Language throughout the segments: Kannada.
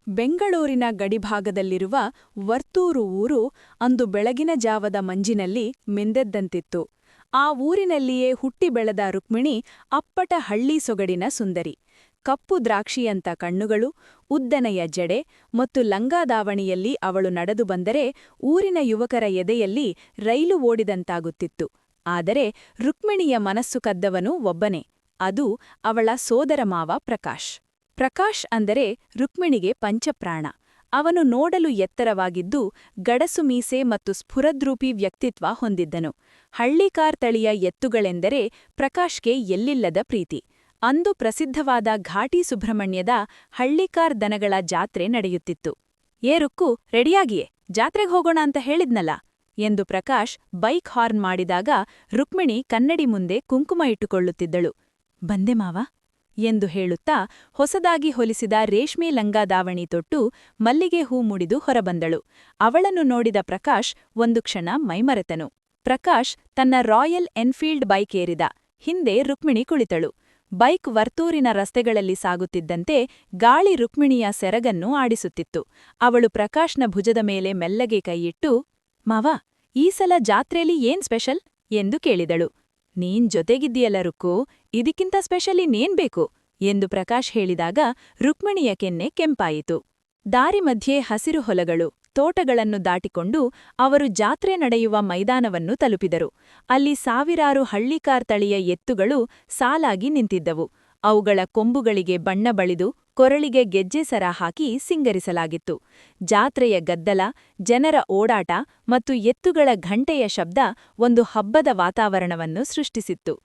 ಬೆಂಗಳೂರಿನ ಗಡಿಭಾಗದಲ್ಲಿರುವ ವರ್ತೂರು ಊರು ಅಂದು ಬೆಳಗಿನ ಜಾವದ ಮಂಜಿನಲ್ಲಿ ಮಿಂದೆದ್ದಂತಿತ್ತು. ಆ ಊರಿನಲ್ಲಿಯೇ ಹುಟ್ಟಿ ಬೆಳೆದ ರುಕ್ಮಿಣಿ ಅಪ್ಪಟ ಹಳ್ಳಿ ಸೊಗಡಿನ ಸುಂದರಿ. ಕಪ್ಪು ದ್ರಾಕ್ಷಿಯಂತ ಕಣ್ಣುಗಳು, ಉದ್ದನೆಯ ಜಡೆ ಮತ್ತು ಲಂಗಾದಾವಣಿಯಲ್ಲಿ ಅವಳು ನಡೆದು ಬಂದರೆ ಊರಿನ ಯುವಕರ ಎದೆಯಲ್ಲಿ ರೈಲು ಓಡಿದಂತಾಗುತ್ತಿತ್ತು. ಆದರೆ ರುಕ್ಮಿಣಿಯ ಮನಸ್ಸು ಕದ್ದವನು ಒಬ್ಬನೇ, ಅದು ಅವಳ ಸೋದರಮಾವ ಪ್ರಕಾಶ್. ಪ್ರಕಾಶ್ ಅಂದರೆ ರುಕ್ಮಿಣಿಗೆ ಪಂಚಪ್ರಾಣ. ಅವನು ನೋಡಲು ಎತ್ತರವಾಗಿದ್ದು ಗಡಸು ಮೀಸೆ ಮತ್ತು ಸ್ಫುರದ್ರೂಪಿ ವ್ಯಕ್ತಿತ್ವ ಹೊಂದಿದ್ದನು. ಹಳ್ಳಿಕಾರ್ ತಳಿಯ ಎತ್ತುಗಳೆಂದರೆ ಪ್ರಕಾಶ್ಗೆ ಎಲ್ಲಿಲ್ಲದ ಪ್ರೀತಿ. ಅಂದು ಪ್ರಸಿದ್ಧವಾದ ಘಾಟಿ ಸುಬ್ರಹ್ಮಣ್ಯದ ಹಳ್ಳಿಕಾರ್ ದನಗಳ ಜಾತ್ರೆ ನಡೆಯುತ್ತಿತ್ತು. ರುಕ್ಕು, ರೆಡಿಯಾಗಿಯೇ, ಜಾತ್ರೆಗೆ ಹೋಗೋಣ ಅಂತ ಹೇಳಿದ್ನಲ್ಲ ಎಂದು ಪ್ರಕಾಶ್ ಬೈಕ್ ಹಾರ್ನ್ ಮಾಡಿದಾಗ ರುಕ್ಮಿಣಿ ಕನ್ನಡಿ ಮುಂದೆ ಕುಂಕುಮ ಇಟ್ಟುಕೊಳ್ಳುತ್ತಿದ್ದಳು. ಬಂದೆ ಮಾವ ಎಂದು ಹೇಳುತ್ತಾ ಹೊಸದಾಗಿ ಹೊಲಿಸಿದ ರೇಷ್ಮೆ ಲಂಗಾದಾವಣಿ ತೊಟ್ಟು ಮಲ್ಲಿಗೆ ಹೂ ಮುಡಿದು ಹೊರಬಂದಳು. ಅವಳನ್ನು ನೋಡಿದ ಪ್ರಕಾಶ್ ಒಂದು ಕ್ಷಣ ಮೈಮರೆತನು. ಪ್ರಕಾಶ್ ತನ್ನ ರಾಯಲ್ ಎನ್ಫೀಲ್ಡ್ ಬೈಕ್ ಏರಿದ. ಹಿಂದೆ ರುಕ್ಮಿಣಿ ಕುಳಿತಳು. ಬೈಕ್ ವರ್ತೂರಿನ ರಸ್ತೆಗಳಲ್ಲಿ ಸಾಗುತ್ತಿದ್ದಂತೆ ಗಾಳಿ ರುಕ್ಮಿಣಿಯ ಸೆರಗನ್ನು ಆಡಿಸುತ್ತಿತ್ತು. ಅವಳು ಪ್ರಕಾಶ್ನ ಭುಜದ ಮೇಲೆ ಮೆಲ್ಲಗೆ ಕೈಯಿಟ್ಟು, ಮಾವ, ಈ ಸಲ ಜಾತ್ರೆಯಲ್ಲಿ ಏನ್ ಸ್ಪೆಷಲ್ ಎಂದು ಕೇಳಿದಳು. ನೀನ್ ಜೊತೆಗಿದ್ದೀಯಲ್ಲ ರುಕ್ಕು, ಇದಕ್ಕಿಂತ ಸ್ಪೆಷಲ್ ಇನ್ನೇನ್ ಬೇಕು ಎಂದು ಪ್ರಕಾಶ್ ಹೇಳಿದಾಗ ರುಕ್ಮಿಣಿಯ ಕೆನ್ನೆ ಕೆಂಪಾಯಿತು. ದಾರಿ ಮಧ್ಯೆ ಹಸಿರು ಹೊಲಗಳು, ತೋಟಗಳನ್ನು ದಾಟಿಕೊಂಡು ಅವರು ಜಾತ್ರೆ ನಡೆಯುವ ಮೈದಾನವನ್ನು ತಲುಪಿದರು. ಅಲ್ಲಿ ಸಾವಿರಾರು ಹಳ್ಳಿಕಾರ್ ತಳಿಯ ಎತ್ತುಗಳು ಸಾಲಾಗಿ ನಿಂತಿದ್ದವು. ಅವುಗಳ ಕೊಂಬುಗಳಿಗೆ ಬಣ್ಣ ಬಳಿದು ಕೊರಳಿಗೆ ಗೆಜ್ಜೆ ಸರ ಹಾಕಿ ಸಿಂಗರಿಸಲಾಗಿತ್ತು. ಜಾತ್ರೆಯ ಗದ್ದಲ, ಜನರ ಓಡಾಟ ಮತ್ತು ಎತ್ತುಗಳ ಘಂಟೆಯ ಶಬ್ದ ಒಂದು ಹಬ್ಬದ ವಾತಾವರಣವನ್ನು ಸೃಷ್ಟಿಸಿತ್ತು.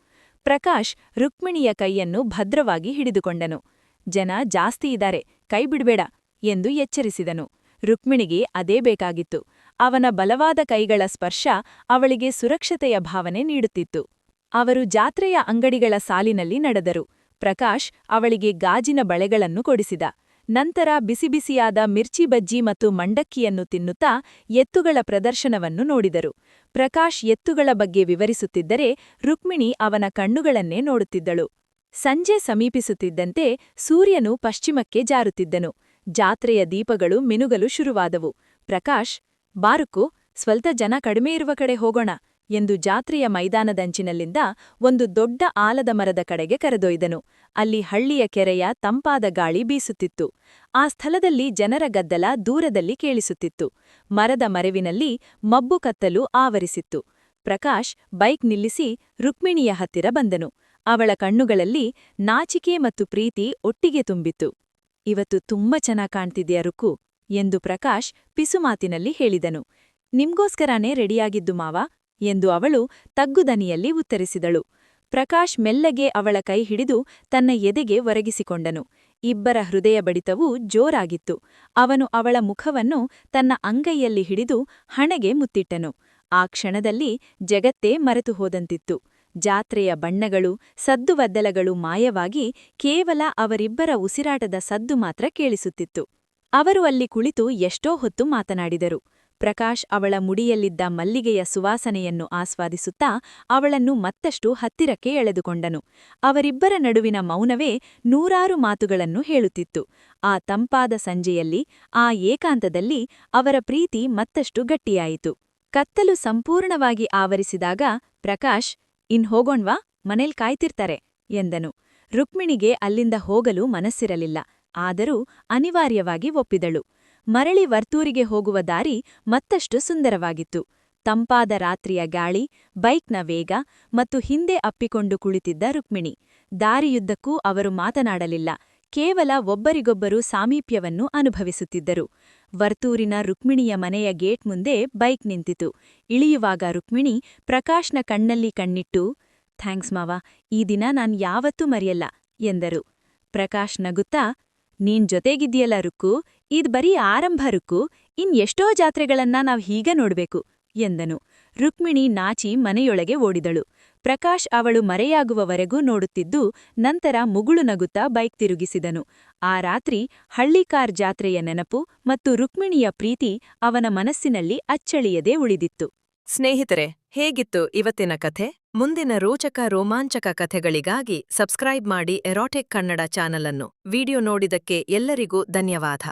ಪ್ರಕಾಶ್ ರುಕ್ಮಿಣಿಯ ಕೈಯನ್ನು ಭದ್ರವಾಗಿ ಹಿಡಿದುಕೊಂಡನು. ಜನ ಜಾಸ್ತಿ ಇದ್ದಾರೆ, ಕೈ ಬಿಡ್ಬೇಡ ಎಂದು ಎಚ್ಚರಿಸಿದನು. ರುಕ್ಮಿಣಿಗೆ ಅದೇ ಬೇಕಾಗಿತ್ತು. ಅವನ ಬಲವಾದ ಕೈಗಳ ಸ್ಪರ್ಶ ಅವಳಿಗೆ ಸುರಕ್ಷತೆಯ ಭಾವನೆ ನೀಡುತ್ತಿತ್ತು. ಅವರು ಜಾತ್ರೆಯ ಅಂಗಡಿಗಳ ಸಾಲಿನಲ್ಲಿ ನಡೆದರು. ಪ್ರಕಾಶ್ ಅವಳಿಗೆ ಗಾಜಿನ ಬಳೆಗಳನ್ನು ಕೊಡಿಸಿದ. ನಂತರ ಬಿಸಿಬಿಸಿಯಾದ ಮಿರ್ಚಿ ಬಜ್ಜಿ ಮತ್ತು ಮಂಡಕ್ಕಿಯನ್ನು ತಿನ್ನುತ್ತಾ ಎತ್ತುಗಳ ಪ್ರದರ್ಶನವನ್ನು ನೋಡಿದರು. ಪ್ರಕಾಶ್ ಎತ್ತುಗಳ ಬಗ್ಗೆ ವಿವರಿಸುತ್ತಿದ್ದರೆ ರುಕ್ಮಿಣಿ ಅವನ ಕಣ್ಣುಗಳನ್ನೇ ನೋಡುತ್ತಿದ್ದಳು. ಸಂಜೆ ಸಮೀಪಿಸುತ್ತಿದ್ದಂತೆ ಸೂರ್ಯನು ಪಶ್ಚಿಮಕ್ಕೆ ಜಾರುತ್ತಿದ್ದನು. ಜಾತ್ರೆಯ ದೀಪಗಳು ಮಿನುಗಲು ಶುರುವಾದವು. ಪ್ರಕಾಶ್, ಬಾರುಕು, ಸ್ವಲ್ಪ ಜನ ಕಡಿಮೆ ಇರುವ ಕಡೆ ಹೋಗೋಣ ಎಂದು ಜಾತ್ರೆಯ ಮೈದಾನದಂಚಿನಲ್ಲಿಂದ ಒಂದು ದೊಡ್ಡ ಆಲದ ಮರದ ಕಡೆಗೆ ಕರೆದೊಯ್ದನು. ಅಲ್ಲಿ ಹಳ್ಳಿಯ ಕೆರೆಯ ತಂಪಾದ ಗಾಳಿ ಬೀಸುತ್ತಿತ್ತು. ಆ ಸ್ಥಳದಲ್ಲಿ ಜನರ ಗದ್ದಲ ದೂರದಲ್ಲಿ ಕೇಳಿಸುತ್ತಿತ್ತು. ಮರದ ಮರೆವಿನಲ್ಲಿ ಮಬ್ಬು ಕತ್ತಲು ಆವರಿಸಿತ್ತು. ಪ್ರಕಾಶ್ ಬೈಕ್ ನಿಲ್ಲಿಸಿ ರುಕ್ಮಿಣಿಯ ಹತ್ತಿರ ಬಂದನು. ಅವಳ ಕಣ್ಣುಗಳಲ್ಲಿ ನಾಚಿಕೆ ಮತ್ತು ಪ್ರೀತಿ ಒಟ್ಟಿಗೆ ತುಂಬಿತ್ತು. ಇವತ್ತು ತುಂಬಾ ಚೆನ್ನಾಗ್ ಕಾಣ್ತಿದ್ಯಾ ರುಕ್ಕು ಎಂದು ಪ್ರಕಾಶ್ ಪಿಸುಮಾತಿನಲ್ಲಿ ಹೇಳಿದನು. ನಿಮ್ಗೋಸ್ಕರನೇ ರೆಡಿಯಾಗಿದ್ದು ಮಾವ ಎಂದು ಅವಳು ತಗ್ಗುದನಿಯಲ್ಲಿ ಉತ್ತರಿಸಿದಳು. ಪ್ರಕಾಶ್ ಮೆಲ್ಲಗೆ ಅವಳ ಕೈ ಹಿಡಿದು ತನ್ನ ಎದೆಗೆ ಒರಗಿಸಿಕೊಂಡನು. ಇಬ್ಬರ ಹೃದಯ ಬಡಿತವೂ ಜೋರಾಗಿತ್ತು. ಅವನು ಅವಳ ಮುಖವನ್ನು ತನ್ನ ಅಂಗೈಯಲ್ಲಿ ಹಿಡಿದು ಹಣೆಗೆ ಮುತ್ತಿಟ್ಟನು. ಆ ಕ್ಷಣದಲ್ಲಿ ಜಗತ್ತೇ ಮರೆತು ಹೋದಂತಿತ್ತು. ಜಾತ್ರೆಯ ಬಣ್ಣಗಳು, ಸದ್ದುವದ್ದಲಗಳು ಮಾಯವಾಗಿ ಕೇವಲ ಅವರಿಬ್ಬರ ಉಸಿರಾಟದ ಸದ್ದು ಮಾತ್ರ ಕೇಳಿಸುತ್ತಿತ್ತು. ಅವರು ಅಲ್ಲಿ ಕುಳಿತು ಎಷ್ಟೋ ಹೊತ್ತು ಮಾತನಾಡಿದರು. ಪ್ರಕಾಶ್ ಅವಳ ಮುಡಿಯಲ್ಲಿದ್ದ ಮಲ್ಲಿಗೆಯ ಸುವಾಸನೆಯನ್ನು ಆಸ್ವಾದಿಸುತ್ತಾ ಅವಳನ್ನು ಮತ್ತಷ್ಟು ಹತ್ತಿರಕ್ಕೆ ಎಳೆದುಕೊಂಡನು. ಅವರಿಬ್ಬರ ನಡುವಿನ ಮೌನವೇ ನೂರಾರು ಮಾತುಗಳನ್ನು ಹೇಳುತ್ತಿತ್ತು. ಆ ತಂಪಾದ ಸಂಜೆಯಲ್ಲಿ, ಆ ಏಕಾಂತದಲ್ಲಿ ಅವರ ಪ್ರೀತಿ ಮತ್ತಷ್ಟು ಗಟ್ಟಿಯಾಯಿತು. ಕತ್ತಲು ಸಂಪೂರ್ಣವಾಗಿ ಆವರಿಸಿದಾಗ ಪ್ರಕಾಶ್, ಹೋಗೋಣ್ವಾ, ಮನೇಲ್ ಕಾಯ್ತಿರ್ತಾರೆ ಎಂದನು. ರುಕ್ಮಿಣಿಗೆ ಅಲ್ಲಿಂದ ಹೋಗಲು ಮನಸ್ಸಿರಲಿಲ್ಲ. ಆದರೂ ಅನಿವಾರ್ಯವಾಗಿ ಒಪ್ಪಿದಳು. ಮರಳಿ ವರ್ತೂರಿಗೆ ಹೋಗುವ ದಾರಿ ಮತ್ತಷ್ಟು ಸುಂದರವಾಗಿತ್ತು. ತಂಪಾದ ರಾತ್ರಿಯ ಗಾಳಿ, ಬೈಕ್ನ ವೇಗ ಮತ್ತು ಹಿಂದೆ ಅಪ್ಪಿಕೊಂಡು ಕುಳಿತಿದ್ದ ರುಕ್ಮಿಣಿ. ದಾರಿಯುದ್ದಕ್ಕೂ ಅವರು ಮಾತನಾಡಲಿಲ್ಲ, ಕೇವಲ ಒಬ್ಬರಿಗೊಬ್ಬರು ಸಾಮೀಪ್ಯವನ್ನು ಅನುಭವಿಸುತ್ತಿದ್ದರು. ವರ್ತೂರಿನ ರುಕ್ಮಿಣಿಯ ಮನೆಯ ಗೇಟ್ ಮುಂದೆ ಬೈಕ್ ನಿಂತಿತು. ಇಳಿಯುವಾಗ ರುಕ್ಮಿಣಿ ಪ್ರಕಾಶ್ನ ಕಣ್ಣಲ್ಲಿ ಕಣ್ಣಿಟ್ಟು, ಥ್ಯಾಂಕ್ಸ್ ಮಾವ, ಈ ದಿನ ನಾನ್ ಯಾವತ್ತೂ ಮರೆಯಲ್ಲ ಎಂದರು. ಪ್ರಕಾಶ್ ನಗುತ್ತಾ, ನೀನ್ ಜೊತೆಗಿದ್ಯಲ್ಲ ರುಕ್ಕು, ಇದ್ ಬರೀ ಆರಂಭ ರುಕ್ಕು, ಎಷ್ಟೋ ಜಾತ್ರೆಗಳನ್ನ ನಾವ್ ಹೀಗ ನೋಡ್ಬೇಕು ಎಂದನು. ರುಕ್ಮಿಣಿ ನಾಚಿ ಮನೆಯೊಳಗೆ ಓಡಿದಳು. ಪ್ರಕಾಶ್ ಅವಳು ಮರೆಯಾಗುವವರೆಗೂ ನೋಡುತ್ತಿದ್ದು ನಂತರ ಮುಗುಳು ನಗುತ್ತಾ ಬೈಕ್ ತಿರುಗಿಸಿದನು. ಆ ರಾತ್ರಿ ಹಳ್ಳಿಕಾರ್ ಜಾತ್ರೆಯ ನೆನಪು ಮತ್ತು ರುಕ್ಮಿಣಿಯ ಪ್ರೀತಿ ಅವನ ಮನಸ್ಸಿನಲ್ಲಿ ಅಚ್ಚಳಿಯದೆ ಉಳಿದಿತ್ತು. ಸ್ನೇಹಿತರೆ, ಹೇಗಿತ್ತು ಇವತ್ತಿನ ಕಥೆ? ಮುಂದಿನ ರೋಚಕ ರೋಮಾಂಚಕ ಕಥೆಗಳಿಗಾಗಿ ಸಬ್ಸ್ಕ್ರೈಬ್ ಮಾಡಿ ಎರೋಟಿಕ್ ಕನ್ನಡ ಚಾನಲ್ ಅನ್ನು. ವಿಡಿಯೋ ನೋಡಿದಕ್ಕೆ ಎಲ್ಲರಿಗೂ ಧನ್ಯವಾದ.